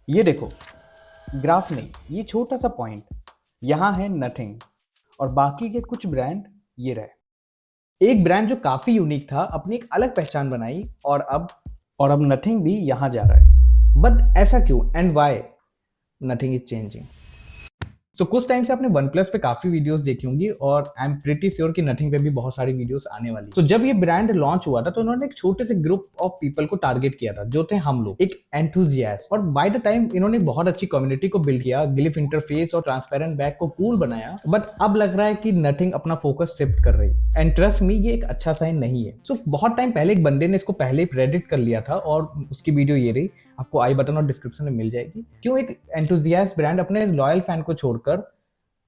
ये देखो, ग्राफ नहीं, ये छोटा सा पॉइंट। यहाँ है नथिंग और बाकी के कुछ ब्रांड ये रहे। एक ब्रांड जो काफी यूनिक था, अपनी एक अलग पहचान बनाई, और अब नथिंग भी यहाँ जा रहा है। बट ऐसा क्यों and why nothing is changing? So कुछ टाइम से आपने वन प्लस पे काफी वीडियोस देखी होंगी और आई एम प्रीटी श्योर कि नथिंग पे भी बहुत सारी वीडियोस आने वाली। तो जब ये ब्रांड लॉन्च हुआ था तो उन्होंने एक छोटे से ग्रुप ऑफ पीपल को टारगेट किया था, जो थे हम लोग, एक एंथुजियास्ट। और बाय द टाइम इन्होंने बहुत अच्छी कम्युनिटी को बिल्ड किया, ग्लिफ इंटरफेस और ट्रांसपेरेंट बैक को कूल बनाया। बट अब लग रहा है कि नथिंग अपना फोकस शिफ्ट कर रही है, एंड ट्रस्ट मी, ये एक अच्छा साइन नहीं है। सो बहुत टाइम पहले एक बंदे ने इसको पहले ही प्रेडिक्ट कर लिया था और उसकी वीडियो ये रही, आपको आई बटन और डिस्क्रिप्शन में मिल जाएगी। क्यों एक एंथुजियास्ट ब्रांड अपने लॉयल फैन को छोड़कर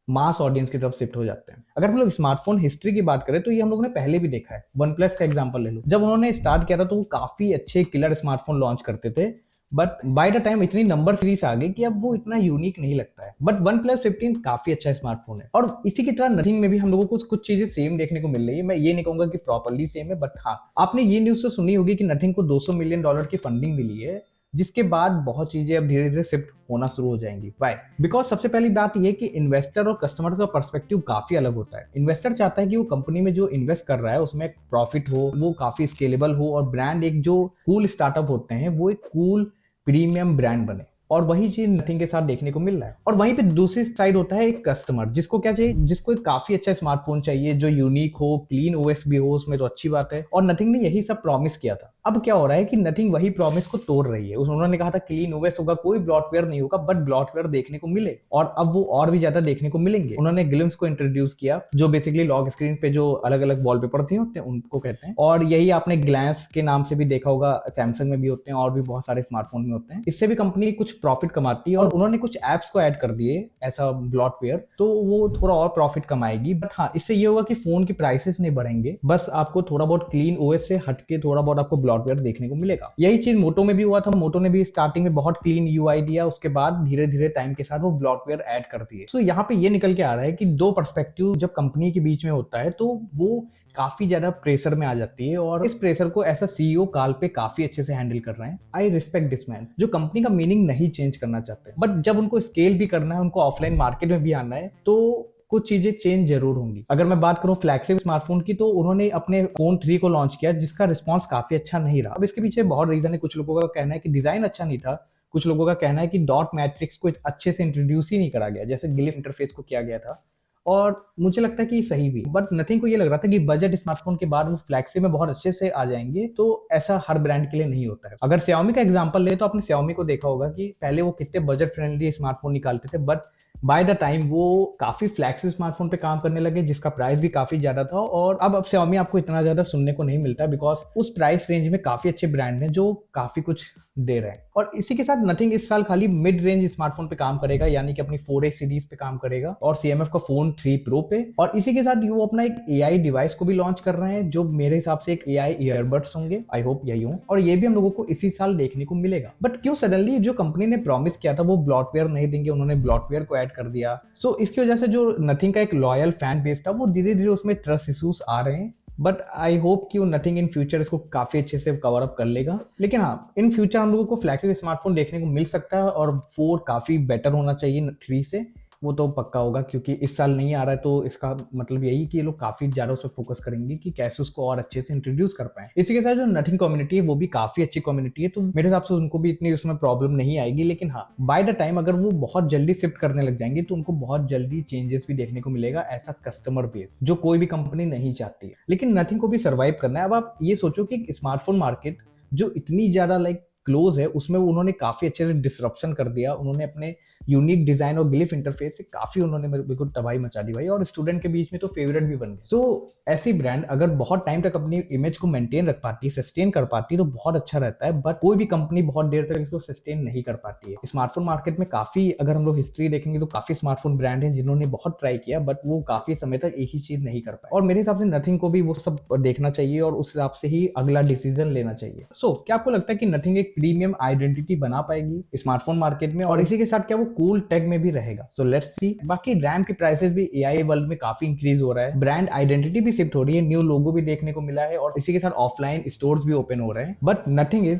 मास ऑडियंस की तरफ शिफ्ट हो जाते हैं। अगर हम लोग स्मार्टफोन हिस्ट्री की बात करें तो ये हम लोगों ने पहले भी देखा है। वन प्लस का एग्जांपल ले लो, जब उन्होंने स्टार्ट किया था तो वो काफी अच्छे किलर स्मार्टफोन लॉन्च करते थे, बट बाय द टाइम इतनी नंबर सीरीज आ गई कि अब वो इतना यूनिक नहीं लगता है। बट वन प्लस 15 काफी अच्छा स्मार्टफोन है और इसी की तरह नथिंग में भी हम लोगों को कुछ चीजें सेम देखने को मिल रही है। मैं ये नहीं कहूंगा कि प्रॉपरली सेम है, बट हाँ, आपने ये न्यूज तो सुनी होगी कि नथिंग को $200 मिलियन की फंडिंग मिली है, जिसके बाद बहुत चीजें अब धीरे धीरे शिफ्ट होना शुरू हो जाएंगी। वाई? बिकॉज सबसे पहली बात यह कि इन्वेस्टर और कस्टमर का पर्सपेक्टिव काफी अलग होता है। इन्वेस्टर चाहता है कि वो कंपनी में जो इन्वेस्ट कर रहा है उसमें प्रॉफिट हो, वो काफी स्केलेबल हो, और ब्रांड एक जो कूल स्टार्टअप होते हैं वो एक कूल प्रीमियम ब्रांड बने। और वही चीज नथिंग के साथ देखने को मिल रहा है। और वहीं पे दूसरी साइड होता है एक कस्टमर, जिसको क्या चाहिए, जिसको एक काफी अच्छा स्मार्टफोन चाहिए जो यूनिक हो, क्लीन ओएस भी हो उसमें, तो अच्छी बात है। और नथिंग ने यही सब प्रॉमिस किया था। अब क्या हो रहा है कि नथिंग वही प्रॉमिस को तोड़ रही है। उन्होंने कहा था क्लीन ओएस होगा, कोई ब्लॉटवेयर नहीं होगा, बट ब्लॉटवेयर देखने को मिले, और अब वो और भी ज्यादा देखने को मिलेंगे। उन्होंने ग्लिम्स को इंट्रोड्यूस किया, जो बेसिकली लॉक स्क्रीन पे जो अलग अलग वॉलपेपर होते हैं उनको कहते हैं। और यही आपने ग्लैंस के नाम से भी देखा होगा, सैमसंग में भी होते हैं और भी बहुत सारे स्मार्टफोन में होते हैं। इससे भी कंपनी कुछ प्रॉफिट कमाती है, और उन्होंने कुछ एप्स को ऐड कर दिए ऐसा ब्लॉटवेयर, तो वो थोड़ा और प्रॉफिट कमाएगी। बट हाँ, इससे ये होगा कि फोन की प्राइसेस नहीं बढ़ेंगे, बस आपको थोड़ा बहुत क्लीन ओएस से हटके थोड़ा बहुत आपको ब्लॉटवेयर देखने को मिलेगा। यही चीज मोटो में भी हुआ था। मोटो ने भी स्टार्टिंग में बहुत क्लीन यूआई दिया, उसके बाद धीरे धीरे टाइम के साथ वो ब्लॉटवेयर ऐड कर दिए। तो यहाँ पे ये निकल के आ रहा है कि दो पर्सपेक्टिव जब कंपनी के बीच में होता है तो वो काफी ज्यादा प्रेशर में आ जाती है, और इस प्रेशर को ऐसा सीईओ काल पे काफी अच्छे से हैंडल कर रहे हैं। आई रिस्पेक्ट दिस मैन, जो कंपनी का मीनिंग नहीं चेंज करना चाहते, बट जब उनको स्केल भी करना है, उनको ऑफलाइन मार्केट में भी आना है, तो कुछ चीजें चेंज जरूर होंगी। अगर मैं बात करूं फ्लैगशिप स्मार्टफोन की, तो उन्होंने अपने फोन 3 को लॉन्च किया, जिसका रिस्पांस काफी अच्छा नहीं रहा। अब इसके पीछे बहुत रीजन है। कुछ लोगों का कहना है कि डिजाइन अच्छा नहीं था, कुछ लोगों का कहना है कि डॉट मैट्रिक्स को अच्छे से इंट्रोड्यूस ही नहीं करा गया, जैसे ग्लिफ इंटरफेस को किया गया था। और मुझे लगता है कि सही भी, बट नथिंग को ये लग रहा था कि बजट स्मार्टफोन के बाद वो फ्लैगशिप में बहुत अच्छे से आ जाएंगे, तो ऐसा हर ब्रांड के लिए नहीं होता है। अगर Xiaomi का एग्जांपल ले तो आपने Xiaomi को देखा होगा कि पहले वो कितने बजट फ्रेंडली स्मार्टफोन निकालते थे, बट बाय द टाइम वो काफी फ्लैगशिप स्मार्टफोन पे काम करने लगे, जिसका प्राइस भी काफी ज्यादा था। और अब Xiaomi आपको इतना ज्यादा सुनने को नहीं मिलता, बिकॉज उस प्राइस रेंज में काफी अच्छे ब्रांड हैं जो काफी कुछ दे रहे हैं। और इसी के साथ नथिंग इस साल खाली मिड रेंज स्मार्टफोन पे काम करेगा, यानी कि अपनी 4A सीरीज पे काम करेगा, और CMF का फोन 3 प्रो पे। और इसी के साथ वो अपना एक AI डिवाइस को भी लॉन्च कर रहे हैं, जो मेरे हिसाब से एक AI ईयरबड्स होंगे, आई होप यही हो, और ये भी हम लोगों को इसी साल देखने को मिलेगा। बट क्यों सडनली जो कंपनी ने प्रॉमिस किया था वो ब्लॉटवेयर नहीं देंगे, उन्होंने ब्लॉटवेयर को ऐड कर दिया। सो इसकी वजह से जो नथिंग का एक लॉयल फैन बेस था, वो धीरे धीरे उसमें ट्रस्ट इश्यूज आ रहे हैं। बट आई होप कि वो नथिंग इन फ्यूचर इसको काफी अच्छे से कवर अप कर लेगा। लेकिन हाँ, इन फ्यूचर हम लोगों को फ्लैगशिप स्मार्टफोन देखने को मिल सकता है, और 4 काफी बेटर होना चाहिए 3 से, वो तो पक्का होगा, क्योंकि इस साल नहीं आ रहा है। तो इसका मतलब यही कि ये लोग काफी ज्यादा उस पर फोकस करेंगे कि कैसे उसको और अच्छे से इंट्रोड्यूस कर पाए। इसी के साथ जो नथिंग कम्युनिटी है वो भी काफी अच्छी कम्युनिटी है, तो मेरे हिसाब से उनको भी इतनी उसमें प्रॉब्लम नहीं आएगी। लेकिन हाँ, बाय द टाइम अगर वो बहुत जल्दी शिफ्ट करने लग जाएंगे तो उनको बहुत जल्दी चेंजेस भी देखने को मिलेगा, ऐसा कस्टमर बेस जो कोई भी कंपनी नहीं चाहती है। लेकिन नथिंग को भी सर्वाइव करना है। अब आप ये सोचो कि स्मार्टफोन मार्केट जो इतनी ज्यादा क्लोज है, उसमें उन्होंने काफी अच्छे से डिसरप्शन कर दिया। उन्होंने अपने यूनिक डिजाइन और ग्लिफ इंटरफेस से काफी उन्होंने बिल्कुल तबाही मचा दी भाई, और स्टूडेंट के बीच में तो फेवरेट भी बन गए। सो ऐसी ब्रांड अगर बहुत टाइम तक अपनी इमेज को मेंटेन रख पाती है, सस्टेन कर पाती है, तो बहुत अच्छा रहता है। बट कोई भी कंपनी बहुत देर तक इसको सस्टेन नहीं कर पाती है। स्मार्टफोन मार्केट में काफी, अगर हम लोग हिस्ट्री देखेंगे तो काफी स्मार्टफोन ब्रांड है जिन्होंने बहुत ट्राई किया, बट वो काफी समय तक एक ही चीज नहीं कर पाए। और मेरे हिसाब से नथिंग को भी वो सब देखना चाहिए, और उस हिसाब से ही अगला डिसीजन लेना चाहिए। सो क्या आपको लगता है कि नथिंग एक प्रीमियम आइडेंटिटी बना पाएगी स्मार्टफोन मार्केट में, और इसी के साथ क्या वो कूल टैग में भी रहेगा? So let's see. बाकी रैम के प्राइसेस भी एआई वर्ल्ड में काफी इंक्रीज हो रहा है, ब्रांड आइडेंटिटी भी शिफ्ट हो रही है, न्यू लोगो भी देखने को मिला है, और इसी के साथ ऑफलाइन स्टोर्स भी ओपन हो रहे हैं, बट नथिंग इज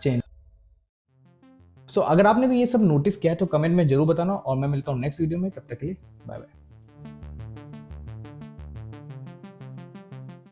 चेंज। सो अगर आपने भी ये सब नोटिस किया है तो कमेंट में जरूर बताना, और मैं मिलता हूँ नेक्स्ट वीडियो में। तब तक के लिए बाय बाय।